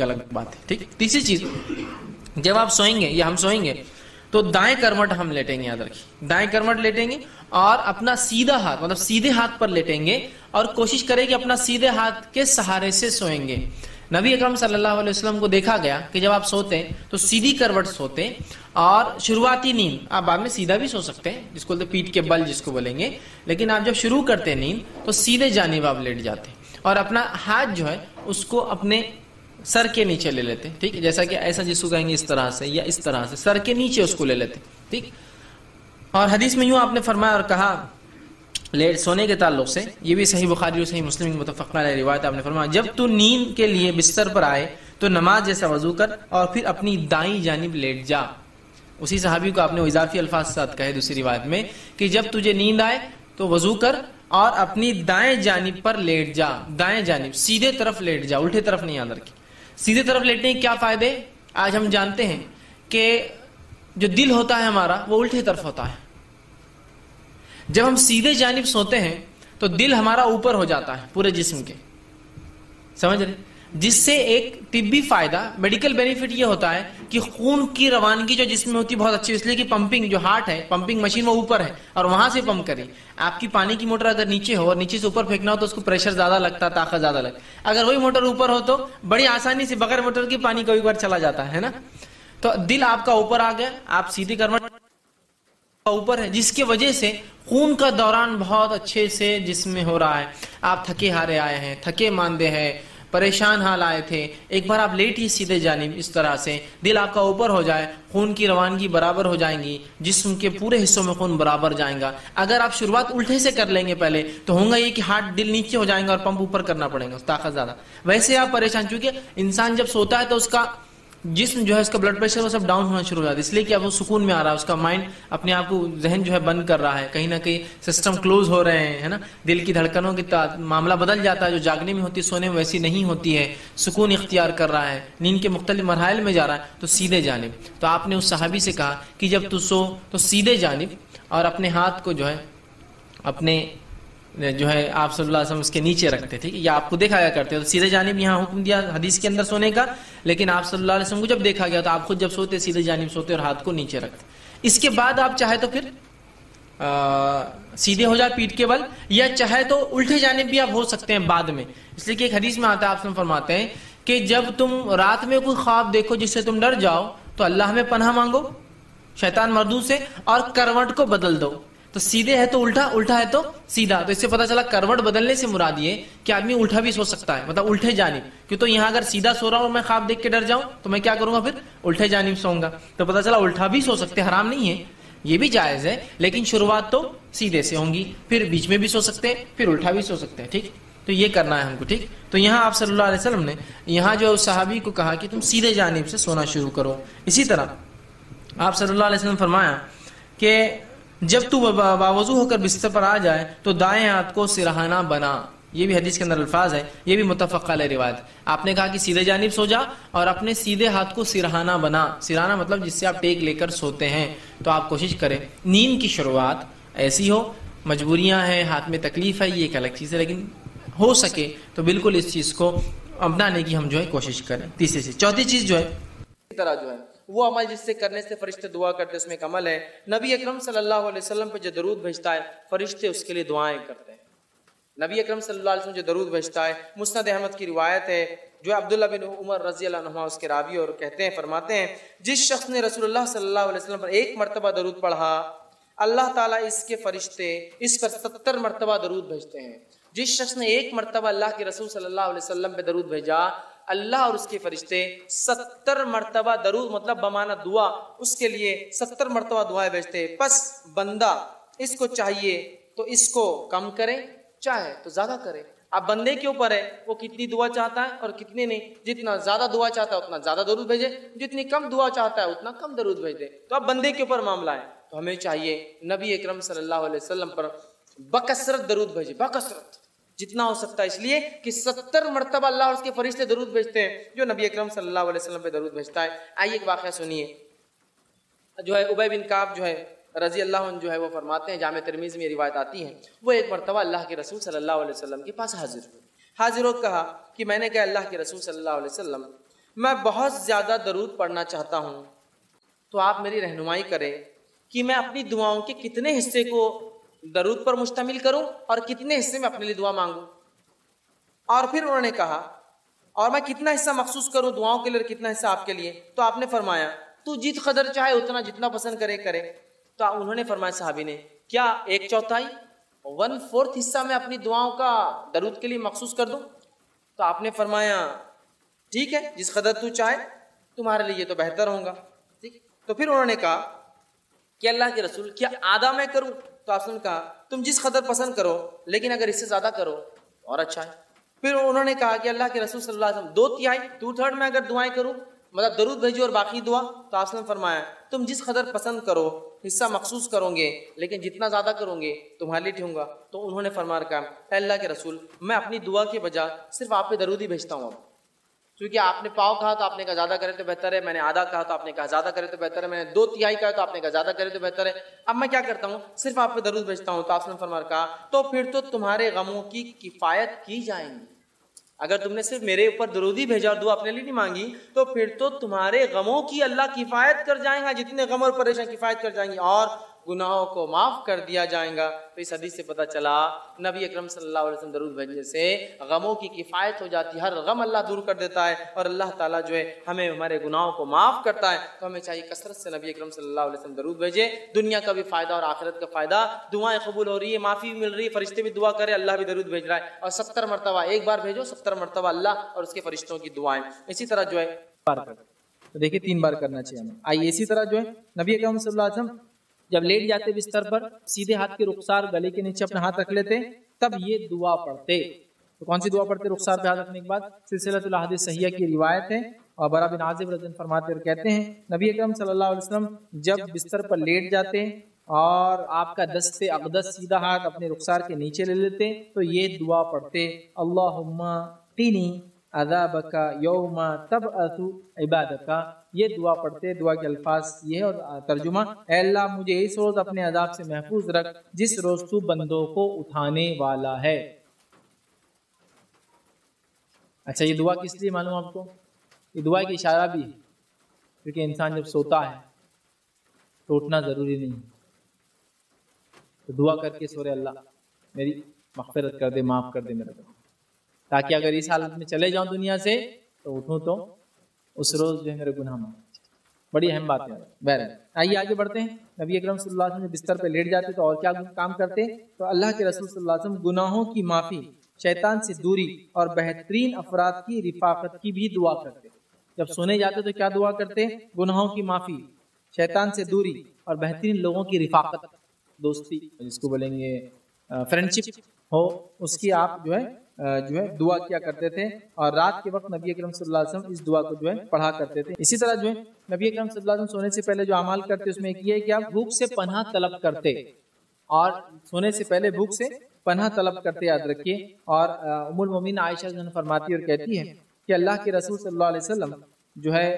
ایک الگ بات ہے. ٹھیک. تیسری چیز، جب آپ سوئیں گے یا ہم سوئیں گے تو دائیں کروٹ ہم لیٹیں گے. یاد رکھیے دائیں کروٹ لیٹیں گے اور اپنا سیدھا ہاتھ مطلب سیدھے ہاتھ پر لیٹیں گے اور کوشش کریں کہ اپنا سیدھے ہاتھ کے سہارے سے سوئیں گے. نبی اکرم صلی اللہ علیہ وسلم کو دیکھا گیا کہ جب آپ سوتے ہیں تو سیدھی کروٹ سوتے ہیں اور شروعاتی نیند آپ بعد میں سیدھا بھی سو سکتے ہیں جس کو بولتے پیٹ کے بل جس کو بولیں گے، لیکن آپ جب شروع کرتے ہیں نیند تو سیدھے جانب آپ لیٹ جاتے ہیں اور اپنا ہاتھ جو ہے اس کو اپنے سر کے نیچے لے لیتے. ٹھیک. جیسا کہ ایسا جس کو کہیں گے اس طرح سے یا اس طرح سے سر کے نیچے اس کو لے لیتے. ٹھیک. اور حدیث میں یوں آپ نے فرمایا اور کہا لیٹ سونے کے تعلق سے، یہ بھی صحیح بخاری اور صحیح مسلم کی متفق علیہ روایت، آپ نے فرمایا جب تو نیند کے لیے بستر پر آئے تو نماز جیسا وضو کر اور پھر اپنی دائیں جانب لیٹ جا. اسی صحابی کو آپ نے اضافی الفاظ کے ساتھ کہے دوسری روایت میں کہ جب تجھے نیند آئے تو وضو کر اور اپنی دائیں جانب پر لیٹ جا. دائیں جانب سیدھے طرف لیٹ جا، الٹے طرف نہیں. یاد رکھیں سیدھے طرف لیٹنے کے کیا فائدے. آج ہم جانتے ہیں کہ جو دل ہوتا ہے ہمارا وہ الٹے طرف ہوتا ہے. جب ہم سیدھے جانب سوتے ہیں تو دل ہمارا اوپر ہو جاتا ہے پورے جسم کے، سمجھ رہے، جس سے ایک طبی فائدہ میڈیکل بینیفٹ یہ ہوتا ہے کہ خون کی روانگی جو جسم میں ہوتی ہے بہت اچھی، اس لیے کہ پمپنگ جو ہارٹ ہے پمپنگ مشین وہ اوپر ہے اور وہاں سے پمپ کرے. آپ کی پانی کی موٹر اگر نیچے ہو اور نیچے سے اوپر پھینکنا ہو تو اس کو پریشر زیادہ لگتا ہے، طاقت زیادہ لگتا ہے. اگر وہی موٹر اوپر ہو تو بڑی آسانی سے بغیر موٹر کی پانی کبھی بار چلا جاتا ہے نا. تو دل آپ کا اوپر آ گیا، آپ سیدھی کروٹ اوپر ہے جس کی وجہ سے خون کا دوران بہت اچھے سے جسم میں ہو رہا ہے. آپ تھکے ہارے آئے ہیں، تھکے ماندے ہیں، پریشان حال آئے تھے، ایک بار آپ لیٹ ہی سیدھے جانب اس طرح سے دل آپ کا اوپر ہو جائے، خون کی روانگی برابر ہو جائیں گی، جسم کے پورے حصوں میں خون برابر جائیں گا. اگر آپ شروعات الٹے سے کر لیں گے پہلے تو ہوگا یہ کہ ہارٹ دل نیچے ہو جائیں گا اور پمپ اوپر کرنا پڑے گا، طاقت زیادہ. ویسے آپ پریشان، چونکہ انسان جب سوتا ہے تو اس کا جسم جو ہے اس کا بلڈ پریشر وہ سب ڈاؤن ہونا شروع ہو جاتا ہے، اس لیے کہ اب وہ سکون میں آ رہا ہے، اس کا مائنڈ اپنے آپ کو ذہن جو ہے بند کر رہا ہے، کہیں نہ کہیں سسٹم کلوز ہو رہے ہیں، ہے نا. دل کی دھڑکنوں کی معاملہ بدل جاتا ہے، جو جاگنے میں ہوتی سونے میں ویسی نہیں ہوتی ہے، سکون اختیار کر رہا ہے، نیند کے مختلف مراحل میں جا رہا ہے. تو سیدھے جانب، تو آپ نے اس صحابی سے کہا کہ جب تو سو تو سیدھے جانب اور اپنے ہاتھ کو جو ہے اپنے جو ہے آپ صلی اللہ علیہ وسلم اس کے نیچے رکھتے تھے یا آپ کو دیکھا گیا کرتے. تو سیدھے جانب یہاں حکم دیا حدیث کے اندر سونے کا، لیکن آپ صلی اللہ علیہ وسلم کو جب دیکھا گیا تو آپ خود جب سوتے سیدھے جانب سوتے اور ہاتھ کو نیچے رکھتے. اس کے بعد آپ چاہے تو پھر سیدھے ہو جائے پیٹ کے بل، یا چاہے تو الٹے جانب بھی آپ ہو سکتے ہیں بعد میں. اس لیے کہ ایک حدیث میں آتا ہے، آپ سے فرماتے ہیں کہ جب تم رات میں کوئی خواب دیکھو جس سے تم ڈر جاؤ تو اللہ میں پناہ مانگو شیطان مردود سے اور کروٹ کو بدل دو. تو سیدھے ہے تو الٹا، الٹا ہے تو سیدھا. تو اس سے پتہ چلا کروٹ بدلنے سے مراد یہ کہ آدمی الٹا بھی سو سکتا ہے، مطلب الٹے جانب. کہ تو یہاں اگر سیدھا سو رہا ہوں اور میں خواب دیکھ کے ڈر جاؤں تو میں کیا کروں گا، پھر الٹے جانب سوؤں گا. تو پتہ چلا الٹا بھی سو سکتے، حرام نہیں ہے، یہ بھی جائز ہے، لیکن شروعات تو سیدھے سے ہوں گی، پھر بیچ میں بھی سو سکتے ہیں، پھر الٹا بھی سو سکتے ہیں. ٹھیک. تو یہ کرنا ہے ہم کو. ٹھیک. تو یہاں آپ صلی اللہ علیہ وسلم نے یہاں جو صحابی کو کہا کہ تم سیدھے جانب سے سونا شروع کرو. اسی طرح آپ صلی اللہ علیہ وسلم فرمایا کہ جب تو باوضو ہو کر بستر پر آ جائے تو دائیں ہاتھ کو سرہانہ بنا. یہ بھی حدیث کے اندر الفاظ ہے، یہ بھی متفق علیہ روایت. آپ نے کہا کہ سیدھے جانب سو جا اور اپنے سیدھے ہاتھ کو سرہانہ بنا. سرہانہ مطلب جس سے آپ ٹیک لے کر سوتے ہیں. تو آپ کوشش کریں نیند کی شروعات ایسی ہو، مجبوریاں ہیں، ہاتھ میں تکلیف ہے، یہ ایک الگ چیز ہے، لیکن ہو سکے تو بالکل اس چیز کو اپنانے کی ہم جو ہے کوشش کریں. تیسری چیز. چوتھی چیز جو ہے اسی طرح جو ہے وہ عمل جس سے کرنے سے فرشتے دعا کرتے، اس میں ایک عمل ہے نبی اکرم صلی اللہ علیہ وسلم پہ جو درود بھیجتا ہے فرشتے اس کے لیے دعائیں کرتے ہیں. نبی اکرم صلی اللہ علیہ وسلم جو درود بھیجتا ہے، مسند احمد کی روایت ہے جو عبداللہ بن عمر رضی اللہ عنہ اس کے راوی اور کہتے ہیں، فرماتے ہیں جس شخص نے رسول اللہ صلی اللہ علیہ وسلم پر ایک مرتبہ درود پڑھا اللہ تعالیٰ اس کے فرشتے اس پر 70 مرتبہ درود بھیجتے ہیں. جس شخص نے ایک مرتبہ اللہ کے رسول صلی اللہ علیہ وسلم پہ درود بھیجا اللہ اور اس کے فرشتے 70 مرتبہ درود مطلب بمعنی دعا اس کے لیے 70 مرتبہ دعائیں بھیجتے ہیں. پس بندہ اس کو چاہیے تو اس کو کم کرے، چاہے تو زیادہ کرے. اب بندے کے اوپر ہے وہ کتنی دعا چاہتا ہے اور کتنی نہیں. جتنا زیادہ دعا چاہتا ہے اتنا زیادہ درود بھیجے، جتنی کم دعا چاہتا ہے اتنا کم درود بھیج دے. تو اب بندے کے اوپر معاملہ ہے. تو ہمیں چاہیے نبی اکرم صلی اللہ علیہ وسلم پر بکثرت درود بھیجے، بکثرت جتنا ہو سکتا ہے، اس لیے کہ 70 مرتبہ اللہ اور اس کے فرشتے درود بھیجتے ہیں جو نبی اکرم صلی اللہ علیہ وسلم پہ درود بھیجتا ہے. آئیے ایک واقعہ سنیے. جو ہے ابی بن کعب جو ہے رضی اللہ عنہ جو ہے وہ فرماتے ہیں، جامع ترمذی میں یہ روایت آتی ہے، وہ ایک مرتبہ اللہ کے رسول صلی اللہ علیہ وسلم کے پاس حاضر ہوئے. حاضر ہو کہا کہ میں نے کہا اللہ کے رسول صلی اللہ علیہ وسلم میں بہت زیادہ درود پڑھنا چاہتا ہوں، تو آپ میری رہنمائی کریں کہ میں اپنی دعاؤں کے کتنے حصے کو درود پر مشتمل کروں اور کتنے حصے میں اپنے لیے دعا مانگوں۔ اور پھر انہوں نے کہا اور میں کتنا حصہ مخصوص کروں دعاؤں کے لیے اور کتنا حصہ آپ کے لیے؟ تو آپ نے فرمایا تو جت قدر چاہے اتنا، جتنا پسند کرے کرے۔ تو انہوں نے فرمایا صحابی نے، کیا 1/4 1/4 حصہ میں اپنی دعاؤں کا درود کے لیے مخصوص کر دوں؟ تو آپ نے فرمایا ٹھیک ہے، جس قدر تو چاہے، تمہارے لیے تو بہتر ہوگا۔ ٹھیک، تو پھر انہوں نے کہا کہ اللہ کے رسول کیا آدھا میں کروں؟ تو آپ نے کہا تم جس قدر پسند کرو، لیکن اگر اس سے زیادہ کرو اور اچھا ہے۔ پھر انہوں نے کہا کہ اللہ کے رسول صلی اللہ علیہ وسلم 2/3 2/3 میں اگر دعائیں کروں، مطلب درود بھیجو اور باقی دعا؟ تو آپ نے فرمایا تم جس قدر پسند کرو، حصہ مخصوص کرو گے، لیکن جتنا زیادہ کرو گے تمہارے لیے ٹھیک ہوگا۔ تو انہوں نے فرمایا کہا اے اللہ کے رسول میں اپنی دعا کے بجائے صرف آپ پہ درود ہی بھیجتا ہوں، اب کیونکہ آپ نے پاؤ کہا تو آپ نے کہا زیادہ کرے تو بہتر ہے، میں نے آدھا کہا تو آپ نے کہا زیادہ کرے تو بہتر ہے، میں نے 2/3 کہا تو آپ نے کہا زیادہ کرے تو بہتر ہے، اب میں کیا کرتا ہوں صرف آپ پہ درود بھیجتا ہوں۔ تو آپ نے فرمایا کہا تو پھر تو تمہارے غموں کی کفایت کی جائیں گی۔ اگر تم نے صرف میرے اوپر درود ہی بھیجا اور دعا اپنے لیے نہیں مانگی تو پھر تو تمہارے غموں کی اللہ کفایت کر جائیں گا، جتنے غم اور پریشان کفایت کر جائیں گی اور گناہوں کو معاف کر دیا جائے گا۔ تو اس حدیث سے پتہ چلا نبی اکرم صلی اللہ علیہ وسلم درود بھیجنے سے غموں کی کفایت ہو جاتی ہے، ہر غم اللہ دور کر دیتا ہے اور اللہ تعالیٰ جو ہے ہمیں ہمارے گناہوں کو معاف کرتا ہے۔ تو ہمیں چاہیے کثرت سے نبی اکرم صلی اللہ علیہ وسلم درود بھیجے، دنیا کا بھی فائدہ اور آخرت کا فائدہ، دعائیں قبول ہو رہی ہے، معافی بھی مل رہی ہے، فرشتے بھی دعا کرے، اللہ بھی درود بھیج رہا ہے، اور 70 مرتبہ، ایک بار بھیجو 70 مرتبہ اللہ اور اس کے فرشتوں کی دعائیں۔ اسی طرح جو ہے تو دیکھیں 3 بار کرنا چاہیے ہمیں۔ آئیے اسی طرح جو ہے نبی اکرم صلی اللہ علیہ وسلم جب لیٹ جاتے بستر پر، سیدھے ہاتھ کے رخسار گلے کے نیچے اپنا ہاتھ رکھ لیتے، تب یہ دعا پڑھتے۔ تو کون سی دعا پڑھتے؟ رخسار پہ ہاتھ رکھنے کے بعد سلسلۃ الاحادیث صحیحہ کی روایت ہے، اور برا بن عازب رضی اللہ عنہ فرماتے اور کہتے ہیں نبی اکرم صلی اللہ علیہ وسلم جب بستر پر لیٹ جاتے اور آپ کا دست اقدس سیدھا ہاتھ اپنے رخسار کے نیچے لے لیتے تو یہ دعا پڑھتے، اللہم قنی عذابک یوم تبعث عبادک۔ یہ دعا پڑھتے، دعا کے الفاظ یہ ہے اور ترجمہ، اے اللہ مجھے اس روز اپنے عذاب سے محفوظ رکھ جس روز تو بندوں کو اٹھانے والا ہے۔ اچھا، یہ دعا کس لیے معلوم آپ کو؟ یہ دعا کی اشارہ بھی ہے، کیونکہ انسان جب سوتا ہے تو اٹھنا ضروری نہیں، تو دعا کر کے سورے اللہ میری مغفرت کر دے، معاف کر دے میرا گناہ، تاکہ اگر اس حالت میں چلے جاؤں دنیا سے تو اٹھوں تو اس روز جو ہے میرے گناہ معاف۔ بڑی اہم بات ہے۔ بہرحال آئیے آگے بڑھتے ہیں۔ نبی اکرم صلی اللہ علیہ وسلم بستر پہ لیٹ جاتے تو اور کیا کام کرتے؟ تو اللہ کے رسول صلی اللہ علیہ وسلم گناہوں کی معافی، شیطان سے دوری اور بہترین افراد کی رفاقت کی بھی دعا کرتے۔ جب سونے جاتے تو کیا دعا کرتے؟ گناہوں کی معافی، شیطان سے دوری اور بہترین لوگوں کی رفاقت، دوستی جس کو بولیں گے فرینڈشپ ہو، اس کی آپ جو ہے دعا کیا کرتے تھے، اور رات کے وقت نبی اکرم صلی اللہ علیہ وسلم اس دعا کو جو ہے پڑھا کرتے تھے۔ اسی طرح جو ہے نبی اکرم صلی اللہ علیہ وسلم سونے سے پہلے جو اعمال کرتے اس میں ایک یہ ہے کہ آپ بھوک سے پناہ طلب کرتے، اور سونے سے پہلے بھوک سے پناہ طلب کرتے، یاد رکھیے۔ اور ام المومنین عائشہ فرماتی اور کہتی ہے کہ اللہ کے رسول صلی اللہ علیہ وسلم جو ہے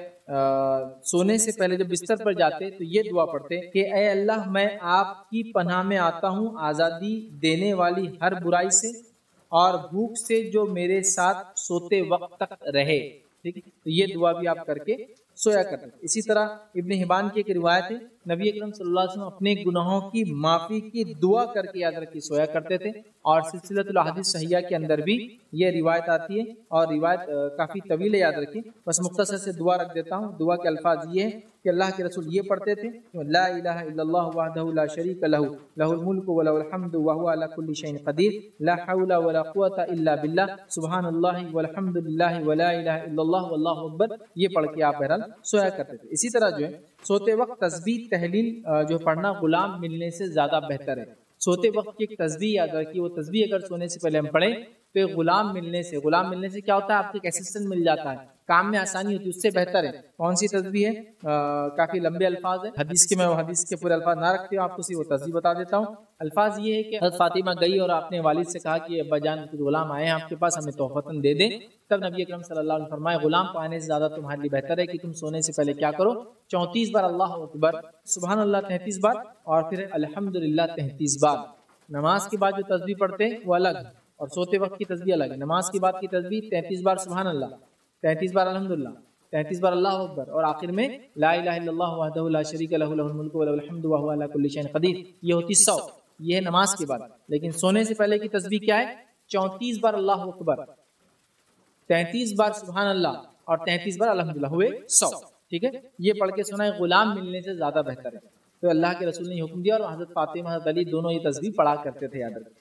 سونے سے پہلے جب بستر پر جاتے تو یہ دعا پڑھتے کہ اے اللہ میں آپ کی پناہ میں آتا ہوں آزادی دینے والی ہر برائی سے اور بھوک سے جو میرے ساتھ سوتے وقت تک رہے۔ ٹھیک ہے، تو یہ دعا بھی آپ کر کے سویا کرتے تھے۔ اسی طرح ابن حبان کی ایک روایت ہے نبی اکرم صلی اللہ علیہ وسلم اپنے گناہوں کی معافی کی دعا کر کے یاد رکھی سویا کرتے تھے، اور سلسلۃ الاحادیث صحیحہ کے اندر بھی یہ روایت آتی ہے، اور روایت کافی طویل ہے، یاد رکھیں۔ بس مختصر سے دعا رکھ دیتا ہوں۔ دعا کے الفاظ یہ ہے کہ اللہ کے رسول یہ پڑھتے تھے لا الہ الا اللہ وحدہ لا شریک لہ لہ الملک ولہ الحمد وہو علی کل شیء قدیر لا حول ولا قوۃ الا باللہ سبحان اللہ والحمد للہ ولا الہ الا اللہ واللہ اکبر، یہ پڑھ کے آپ بہرحال سویا کرتے تھے۔ اسی طرح جو ہے سوتے وقت تسبیح تہلیل جو پڑھنا غلام ملنے سے زیادہ بہتر ہے۔ سوتے وقت کی ایک تسبیح یاد رکھیے، وہ تسبیح اگر سونے سے پہلے ہم پڑھیں تو ایک غلام ملنے سے کیا ہوتا ہے؟ آپ کو ایک اسسٹنٹ مل جاتا ہے، کام میں آسانی ہوتی ہے، اس سے بہتر ہے۔ کون سی تسبیح ہے؟ کافی لمبے الفاظ ہیں، حدیث کے میں وہ حدیث کے پورے الفاظ نہ رکھتے ہوں، آپ کو وہ تسبیح بتا دیتا ہوں۔ الفاظ یہ ہے کہ حضرت فاطمہ گئی اور اپنے والد سے کہا کہ ابا جان کچھ غلام آئے ہیں آپ کے پاس، ہمیں تحفتاً دے دیں۔ تب نبی اکرم صلی اللہ علیہ وسلم فرمائے غلام پانے سے زیادہ تمہارے لیے بہتر ہے کہ تم سونے سے پہلے کیا کرو؟ 34 بار اللہ اکبر، سبحان اللہ 33 بار، اور پھر الحمدللہ 33 بار۔ نماز کے بعد جو تسبیح پڑھتے ہیں وہ الگ، اور سوتے وقت کی تسبیح الگ ہے۔ نماز کے بعد کی تسبیح 33 بار سبحان اللہ، 33 بار الحمدللہ، 33 بار اللہ اکبر، اور آخر میں لا الہ الا اللہ وحدہ لا شریک لہ لہ الملک و لہ الحمد وہو علی کل شیء قدیر، یہ ہوتی 100، یہ ہے نماز کے بعد۔ لیکن سونے سے پہلے کی تسبیح کیا ہے؟ 34 بار اللہ اکبر، 33 بار سبحان اللہ اور 33 بار الحمدللہ، ہوئے 100، ٹھیک ہے؟ یہ پڑھ کے سنا ہے، غلام ملنے سے زیادہ بہتر ہے۔ تو اللہ کے رسول نے حکم دیا، اور حضرت فاطمہ حضرت علی دونوں یہ تسبیح پڑھا کرتے تھے، یاد رکھیں۔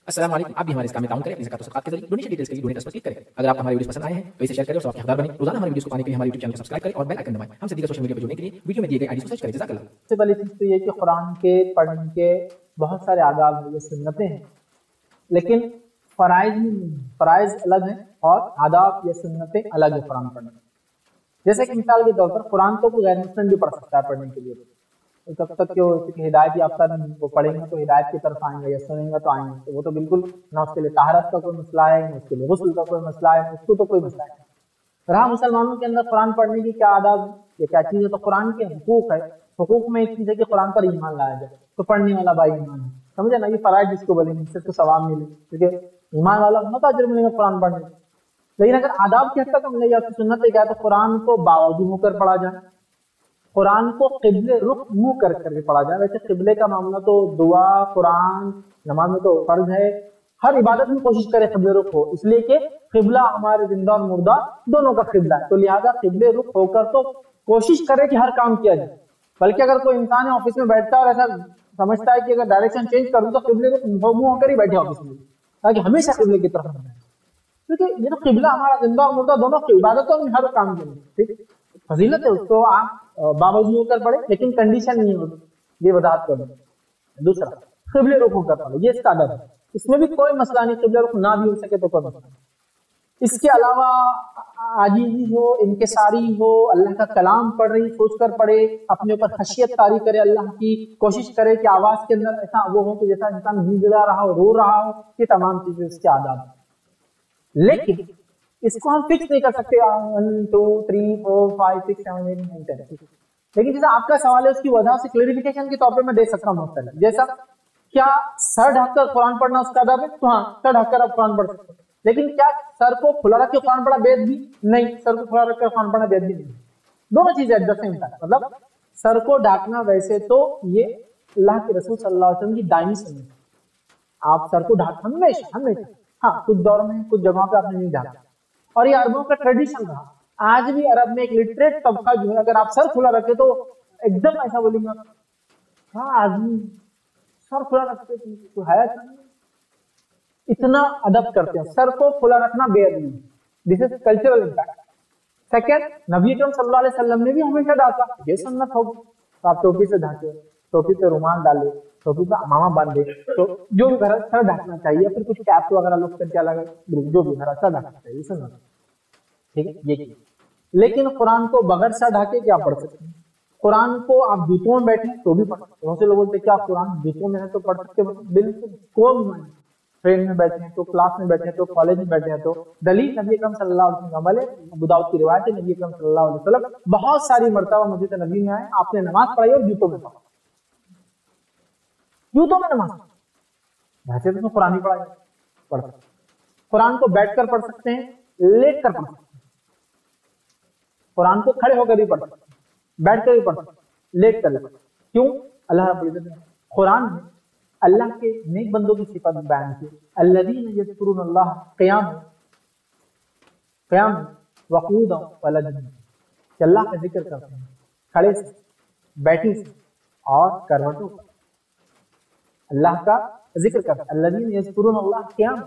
السلام علیکم، آپ بھی ہمارے اس کام میں تعاون کریں اپنی زکات و صدقات کے ذریعے۔ ڈونیشن ڈیٹیلز کے لیے ڈونیٹ اس پر کلک کریں۔ اگر آپ ہمارے ویڈیوز پسند آئے ہیں تو اسے شیئر کریں اور سب کے حقدار بنیں۔ روزانہ ہمارے ویڈیوز کو پانے کے لیے ہمارے یوٹیوب چینل کو سبسکرائب کریں اور بیل آئکن دبائیں۔ ہم سے دیگر سوشل میڈیا پر جڑنے کے لیے ویڈیو میں دیے گئے آئی ڈیز کو سرچ کریں۔ جزاک اللہ۔ سب سے پہلی چیز تو یہ کہ قرآن کے پڑھنے کے بہت سارے آداب ہیں، یہ سنتیں ہیں، لیکن فرائض نہیں ہیں، فرائض الگ ہیں اور آداب یا سنتیں الگ ہیں قرآن پڑھنے میں۔ جیسے کہ مثال کے طور پر قرآن کو کوئی غیر مسلم بھی پڑھ سکتا ہے پڑھنے کے لیے، جب تک کہ وہ ہدایت یافتہ نہیں، وہ پڑھیں گے تو ہدایت کی طرف آئیں گے، یا سنیں گے تو آئیں گے، تو وہ تو بالکل نہ اس کے لیے طہارت کا کوئی مسئلہ ہے، نہ اس کے لیے غسل کا کوئی مسئلہ ہے، اس کو تو کوئی مسئلہ نہیں۔ رہا مسلمانوں کے اندر قرآن پڑھنے کی کیا آداب یا کیا چیز ہے، تو قرآن کے حقوق ہے۔ حقوق میں ایک چیز ہے کہ قرآن پر ایمان لایا جائے، تو پڑھنے والا بھائی ایمان ہے، سمجھے نا؟ یہ فرائض جس کو بولیں گے، اس کو ثواب ملے، کیونکہ ایمان والا ہوتا اجر ملے گا قرآن پڑھنے۔ لیکن اگر آداب کی حد تک ہم لے جاتے سنت کیا ہے، تو قرآن کو باوضو ہو کر پڑھا جائے، قرآن کو قبل رخ منہ کر کے پڑھا جائے۔ ویسے قبلے کا معاملہ تو دعا، قرآن، نماز میں تو فرض ہے، ہر عبادت میں کوشش کرے قبل رخ ہو، اس لیے کہ قبلہ ہمارے زندہ اور مردہ دونوں کا قبلہ ہے، تو لہٰذا قبل رخ ہو کر تو کوشش کرے کہ ہر کام کیا جائے۔ بلکہ اگر کوئی انسان آفس میں بیٹھتا ہے اور ایسا سمجھتا ہے کہ اگر ڈائریکشن چینج کروں تو قبل رخ منہ ہو کر ہی بیٹھے آفس میں، تاکہ ہمیشہ قبلے کی طرف رہے، کیونکہ یہ تو قبلہ ہمارا زندہ اور مردہ دونوں کی عبادتوں میں ہر کام کے لیے ٹھیک فضیلت ہے، اس کو آپ باوضو ہو کر پڑھے، لیکن کنڈیشن نہیں ہوتی، یہ وضاحت کر دیں۔ دوسرا قبل رخ ہو کر پڑھے، یہ اس کا ادب ہے، اس میں بھی کوئی مسئلہ نہیں، قبل رخ نہ بھی ہو سکے تو کوئی مسئلہ نہیں۔ اس کے علاوہ عاجزی ہو، انکساری ہو، اللہ کا کلام پڑھ رہی سوچ کر پڑھے، اپنے اوپر خشیت طاری کرے اللہ کی، کوشش کرے کہ آواز کے اندر ایسا وہ ہو کہ جیسا انسان گڑگڑا رہا ہو، رو رہا ہو، یہ تمام چیزیں اس کے آداب ہیں۔ لیکن اس کو ہم فکس نہیں کر سکتے 1 2 3 4 5 6 7 8 9 10، لیکن جیسا آپ کا سوال ہے اس کی وجہ سے کلیریفیکیشن کے طور پر میں دے سکتا ہوں مختلف، جیسا کیا سر ڈھک کر قرآن پڑھنا اس کا ادب ہے؟ تو ہاں، سر ڈھک کر آپ قرآن پڑھ سکتے ہیں، لیکن کیا سر کو کھلا رکھ کے قرآن پڑھنا بید بھی نہیں، سر کو کھلا رکھ کر قرآن پڑھنا بید بھی نہیں، دونوں چیزیں ایٹ دا سیم ٹائم۔ مطلب سر کو ڈھانکنا ویسے تو یہ اللہ کے رسول صلی اللہ علیہ وسلم کی دائمی سنت ہے، آپ سر کو ڈھانک ہمیشہ ہمیشہ، ہاں کچھ دور میں کچھ جگہوں پہ آپ نے نہیں ڈھانکا، اور یہ عربوں کا ٹریڈیشن رہا۔ آج بھی عرب میں ایک لٹریٹ طبقہ جو ہے، اگر آپ سر کھلا رکھے تو ایک دم ایسا بولیں گے ہاں آدمی سر کھلا رکھتے کوئی ہے، اتنا ادب کرتے ہیں، سر کو کھلا رکھنا بے ادبی، دس از کلچرل امپیکٹ۔ سیکنڈ، نبی اکرم صلی اللہ علیہ وسلم نے بھی ہمیشہ ڈھانکا، یہ سنت ہوگی، تو آپ ٹوپی سے ڈھانکے، ٹوپی پہ رومال ڈالے، ٹوپی پہ امامہ باندھے، تو جو بھی گھر سر ڈھانکنا چاہیے، پھر کچھ کیپ وغیرہ لوگ کر کے الگ جو بھی گھر سر ڈھانکنا چاہیے، سنت، ٹھیک ہے یہ۔ لیکن قرآن کو بغیر سر ڈھانکے کیا پڑھ سکتے ہیں؟ قرآن کو آپ جوتوں میں بیٹھے تو بھی پڑھ سکتے ہیں، بہت سے لوگ بولتے ہیں کیا قرآن جوتوں میں ہے تو پڑھ سکتے ہیں، بالکل کوئی نہیں، ٹرین میں بیٹھے ہیں تو، کلاس میں بیٹھے ہیں تو، کالج میں بیٹھے ہیں تو، دلیل نبی اکرم صلی اللہ علیہ وسلم کا عمل ہے، ابو داؤد کی روایت ہے، نبی اکرم صلی اللہ علیہ وسلم بہت ساری مرتبہ مسجد نبی میں آئے، آپ نے نماز پڑھائی اور جوتوں میں پڑھا، جوتوں میں نماز، ویسے تو قرآن ہی پڑھا پڑھ سکتے، قرآن کو بیٹھ کر پڑھ سکتے ہیں، لیٹ کر پڑھ سکتے ہیں، قرآن کو کھڑے ہو کر بھی پڑھ سکتے ہیں، بیٹھ کر بھی پڑھ سکتے ہیں، لیٹ کر بھی پڑھ سکتے ہیں۔ کیوں؟ اللہ رب العزت نے قرآن میں اللہ کے نیک بندوں کی صفت بیان کی، الذین یذکرون اللہ قیاما وقعودا وعلی جنوبہم، کہ اللہ کا ذکر کرتے ہیں کھڑے سے، بیٹھی سے اور کروٹوں پر، اللہ کا ذکر کرتے ہیں، الذین یذکرون اللہ قیاما،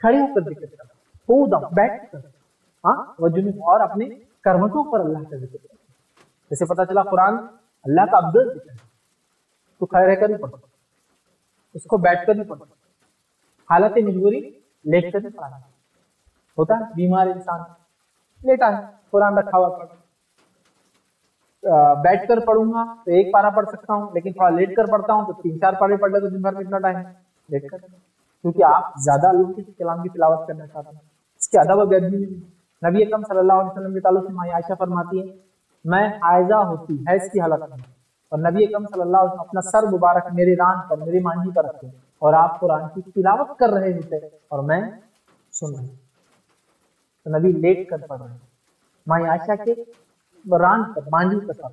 کھڑے ہو کر ذکر کرتے ہیں، قعودا بیٹھ کر، ہاں وجنوبہم اور اپنے کروٹوں پر اللہ کا ذکر کرتے ہیں۔ جیسے پتہ چلا قرآن اللہ کا افضل ذکر ہے، تو کھڑے رہ کر بھی پڑھو، اس کو بیٹھ کر بھی پڑھو، حالت مجبوری لیٹ کر بھی پڑھا ہوتا ہے، بیمار انسان لیٹا ہے، قرآن رکھا ہوا پڑھ، بیٹھ کر پڑھوں گا تو ایک پارہ پڑھ سکتا ہوں، لیکن تھوڑا لیٹ کر پڑھتا ہوں تو 3 4 پارے پڑھ لے تو دن بھر میں اتنا ٹائم ہے، لیٹ کر، کیونکہ آپ زیادہ اللہ کے کلام کی تلاوت کرنا چاہتے ہیں، اس کے ادب و بیدبی میں نبی اکرم صلی اللہ علیہ وسلم کے تعلق سے ماں عائشہ فرماتی ہے، میں حائضہ ہوتی حیض کی حالت میں، اور نبی اکرم صلی اللہ علیہ وسلم اپنا سر مبارک میری ران پر، میری مانجی پر رکھتے، اور آپ قرآن کی تلاوت کر رہے ہوتے، اور میں سن رہے ہیں تو نبی لیٹ کر پڑھ رہے ہیں ماں عائشہ کے ران پر مانجی پر پڑھ،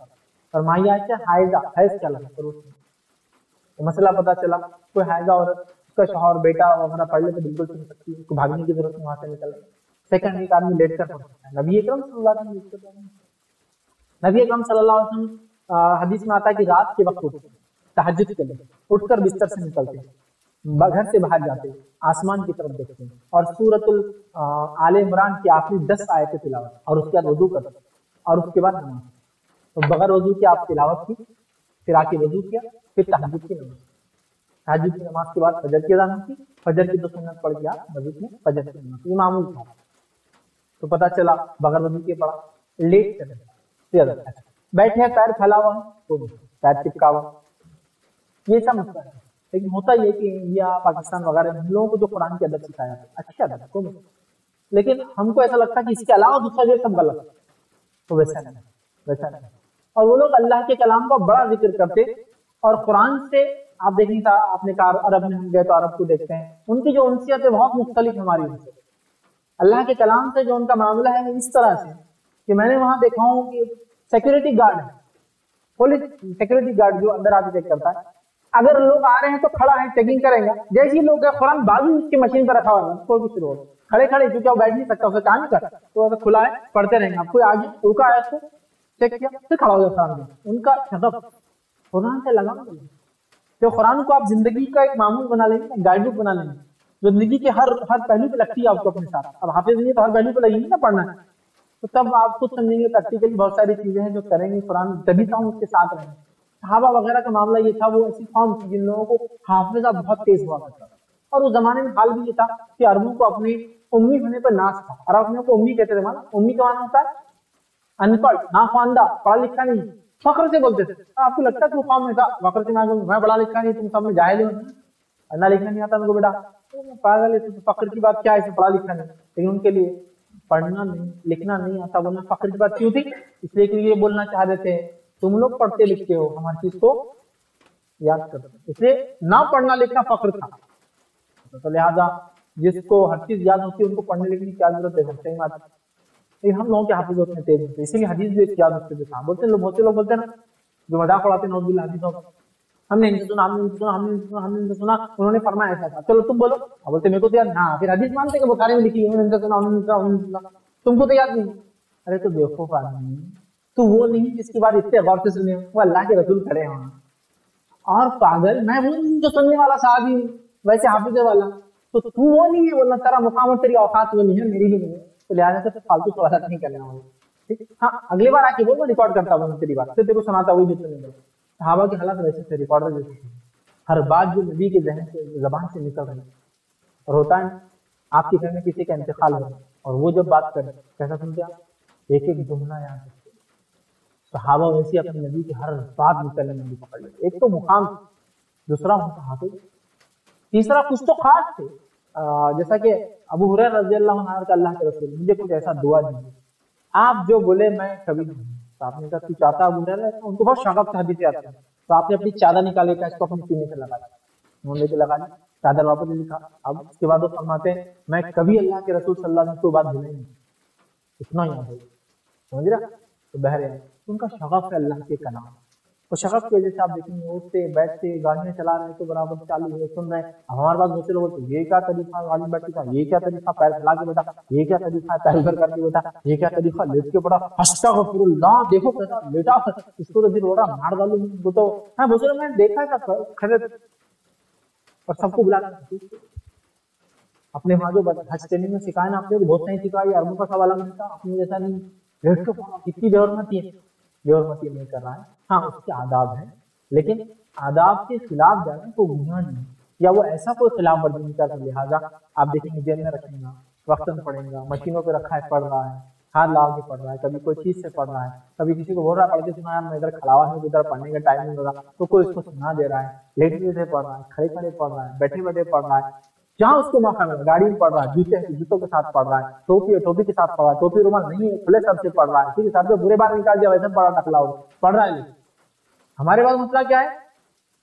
اور ماں عائشہ حیض چلا تو مسئلہ پتا چلا کوئی حائضہ عورت اس کا شوہر بیٹا وغیرہ پڑھ لے تو بالکل سن سکتی ہے، اس کو بھاگنے کی ضرورت نہیں وہاں سے نکل۔ سیکنڈ ایک آدمی لیٹ کر پڑھ سکتا ہے، نبی اکرم صلی اللہ علیہ وسلم لیٹ کر پڑھ رہے ہیں۔ نبی اکرم صلی اللہ علیہ وسلم حدیث میں آتا ہے کہ رات کے وقت اٹھتے تہجد کے لیے، اٹھ کر بستر سے نکلتے گھر سے باہر جاتے آسمان کی طرف دیکھتے ہیں اور سورۃ آل عمران کی آخری 10 آیتیں تلاوت اور اس کے بعد وضو کرتے اور اس کے بعد نماز۔ تو بغیر وضو کے آپ تلاوت کی، پھر آ کے وضو کیا، پھر تہجد کی نماز، تہجد کی نماز کے بعد فجر کی اذان کی، فجر کی 2 سنت پڑھ کے آپ مسجد میں فجر کی نماز، یہ معمول تھا۔ تو پتہ چلا بغیر وضو کے پڑھا، لیٹ کر بیٹھے پیر پھیلا ہوا پیر چپکا ہوا، یہ سب مسئلہ ہے۔ لیکن ہوتا یہ کہ انڈیا پاکستان وغیرہ میں ہم لوگوں کو جو قرآن کے ادب سکھایا ہے اچھا ادب کو، لیکن ہم کو ایسا لگتا ہے کہ اس کے علاوہ دوسرا جو سب غلط ہے، تو ویسا نہیں۔ اور وہ لوگ اللہ کے کلام کا بڑا ذکر کرتے اور قرآن سے آپ دیکھیں تھا، آپ نے کہا عرب میں ہم گئے تو عرب کو دیکھتے ہیں، ان کی جو انسیت ہے بہت مختلف ہماری ان سے۔ اللہ کے کلام سے جو ان کا معاملہ ہے اس طرح سے کہ میں نے وہاں دیکھا ہوں کہ سیکورٹی گارڈ ہے، پولیس سیکورٹی گارڈ جو اندر آ کے چیک کرتا ہے، اگر لوگ آ رہے ہیں تو کھڑا ہے چیکنگ کریں گا، جیسے ہی لوگ قرآن بازو اس کی مشین پر رکھا ہوا ہے کوئی بھی شروع ہو کھڑے کیونکہ وہ بیٹھ نہیں سکتا، اسے کام نہیں کرتا تو ایسا کھلا ہے پڑھتے رہیں گے، آپ کوئی آگے رکا ہے اس کو چیک کیا پھر کھڑا ہو جائے قرآن میں۔ ان کا شغف قرآن سے لگا جو قرآن کو آپ زندگی کا ایک معمول بنا لیں گے، گائیڈ بک بنا لیں گے، زندگی کے ہر پہلو پہ لگتی ہے آپ کو اپنے ساتھ۔ اب حافظ نہیں تو ہر پہلو پہ لگیں گے نا پڑھنا ہے، تو تب آپ خود سمجھیں گے پریکٹیکلی بہت ساری چیزیں ہیں جو کریں گے قرآن، تبھی تو ہم اس کے ساتھ رہیں گے۔ صحابہ وغیرہ کا معاملہ یہ تھا، وہ ایسی قوم تھی جن لوگوں کو حافظہ بہت تیز ہوا کرتا تھا، اور اس زمانے میں حال بھی یہ تھا کہ عربوں کو اپنے امی ہونے پر ناز تھا، عرب کو امی کہتے تھے، امی کا معنی ہوتا ہے ان پڑھ، ناخواندہ، پڑھا لکھا نہیں، فخر سے بولتے تھے۔ آپ کو لگتا ہے کہ وہ قوم میں تھا فخر سے میں پڑھا لکھا نہیں، تم سب میں جاہل ہو، پڑھنا لکھنا نہیں آتا میرے کو بیٹا، پاگل ہے، فخر کی بات کیا ہے، پڑھا لکھا نہیں۔ لیکن ان کے لیے پڑھنا نہیں لکھنا نہیں آتا بولنا فخر کی بات کیوں تھی؟ اس لیے کہ یہ بولنا چاہ رہے تھے تم لوگ پڑھتے لکھتے ہو، ہماری چیز کو یاد کرتے، اس لیے نہ پڑھنا لکھنا فخر تھا۔ تو لہٰذا جس کو ہر چیز یاد ہوتی ہے ان کو پڑھنے لکھنے کی کیا ضرورت ہے، صحیح بات ہے۔ لیکن ہم لوگوں کے حافظ اتنے تیز ہوتے، اسی لیے حدیث بھی یاد ہوتے تھا۔ بولتے ہیں بہت سے لوگ بولتے ہیں نا جو مذاق اڑاتے ہیں نعوذ باللہ حدیثوں کا، ہم نے ان سے سنا انہوں نے فرمایا ایسا تھا، چلو تم بولو، بولتے میرے کو تو یاد، ہاں پھر حدیث مانتے کہ بخاری میں لکھی ہے، تم کو تو یاد نہیں۔ ارے تو بیوقوف آدمی، تو وہ نہیں جس کی بات اتنے غور سے سنے، وہ اللہ کے رسول کھڑے ہیں وہاں، اور پاگل میں وہ جو سننے والا صحابی ہوں ویسے حافظ والا، تو تو وہ نہیں ہے، بولنا تیرا مقام اور تیری اوقات وہ نہیں ہے، میری بھی نہیں ہے، تو لہٰذا سے فالتو سوالات نہیں کرنا ہوگا، ٹھیک۔ ہاں اگلی بار آ کے بول میں ریکارڈ کرتا ہوں تیری بات، پھر تیرے کو سناتا وہی جو سنے گا۔ صحابہ کے حالات ویسے تھے، ریکارڈر جیسے تھے، ہر بات جو نبی کے ذہن سے زبان سے نکل رہی ہے، اور ہوتا ہے آپ کے گھر میں کسی کا انتقال ہو اور وہ جب بات کرے کیسا سنتے آپ، ایک ایک جملہ یاد رکھتے۔ صحابہ ویسے اپنے نبی کی ہر بات نکلنے میں پکڑ لیتے، ایک تو مقام، دوسرا ہوتا حافظ، تیسرا کچھ تو خاص تھے، جیسا کہ ابو ہریرہ رضی اللہ عنہ کا اللہ کے رسول مجھے کچھ ایسا دعا دیجیے، آپ جو بولے میں کبھی نہیں۔ تو آپ نے کہا تو چاہتا ابو ہریرہ، ان کو بہت شغف تھا حدیث آتا ہے، تو آپ نے اپنی چادر نکالے کا اس کو اپنے سینے سے لگا دیا، انہوں نے لگا دی، چادر واپس لکھا۔ اب اس کے بعد وہ فرماتے ہیں میں کبھی اللہ کے رسول صلی اللہ علیہ وسلم کو بات بھولے نہیں، اتنا یاد ہے، سمجھ رہا؟ تو بہرحال ان کا شغف ہے اللہ کے کلام، اور شغف کی وجہ سے آپ دیکھیں گے اٹھتے بیٹھتے گاڑیاں چلا رہے ہیں تو برابر چالو ہے، سن رہے ہیں۔ ہمارے پاس دوسرے لوگ یہ کیا طریقہ گاڑی میں بیٹھے کا، یہ کیا طریقہ پیر پھیلا کے بیٹھا، یہ کیا طریقہ ہے پیر ادھر کر کے بیٹھا، یہ کیا طریقہ لیٹ کے پڑا، استغفر اللہ، دیکھو کیسا لیٹا، اس کو تو دل ہو رہا مار ڈالو، وہ تو ہاں بزرگ میں دیکھا تھا کھڑے اور سب کو بلا اپنے وہاں جو حج ٹریننگ میں سکھائے نا، آپ نے بہت نہیں سکھائی، عربوں کا سوال نہیں تھا، اپنے جیسا نہیں لیٹ کے پڑا، کتنی بے حرمتی ہے، بے حرمتی نہیں کر رہا ہے۔ ہاں اس کے آداب ہیں، لیکن آداب کے خلاف جانا کوئی گناہ نہیں، یا وہ ایسا کوئی خلاف ورزی نہیں کرتا، لہٰذا آپ دیکھیں گے جیل میں رکھیں گا، وقتاً پڑھیں گا، مشینوں پہ رکھا ہے پڑھ رہا ہے، ہاتھ لا کے پڑھ رہا ہے، کبھی کوئی چیز سے پڑھ رہا ہے، کبھی کسی کو بول رہا ہے پڑھ کے سنا یار میں ادھر کھڑا ہوا ہوں ادھر پڑھنے کا ٹائم نہیں ہو رہا، تو کوئی اس کو سنا دے رہا ہے، لیٹے سے پڑھ رہا ہے، کھڑے کھڑے پڑھ رہا ہے، بیٹھے بیٹھے پڑھ رہا ہے، جہاں اس کو موقع ملا، گاڑی میں پڑھ رہا ہے، جوتوں کے ساتھ پڑھ رہا ہے، ٹوپی کے ساتھ پڑھ رہا ہے، ٹوپی رومال نہیں ہے کھلے سر سے پڑھ رہا ہے، ٹھیک ہے، سر سے برے بات نکال دیا ویسے پڑھا نکلا ہو پڑھ رہا ہے۔ ہمارے پاس مسئلہ کیا ہے،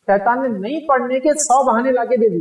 شیطان نے نہیں پڑھنے کے 100 بہانے لا کے دے دی،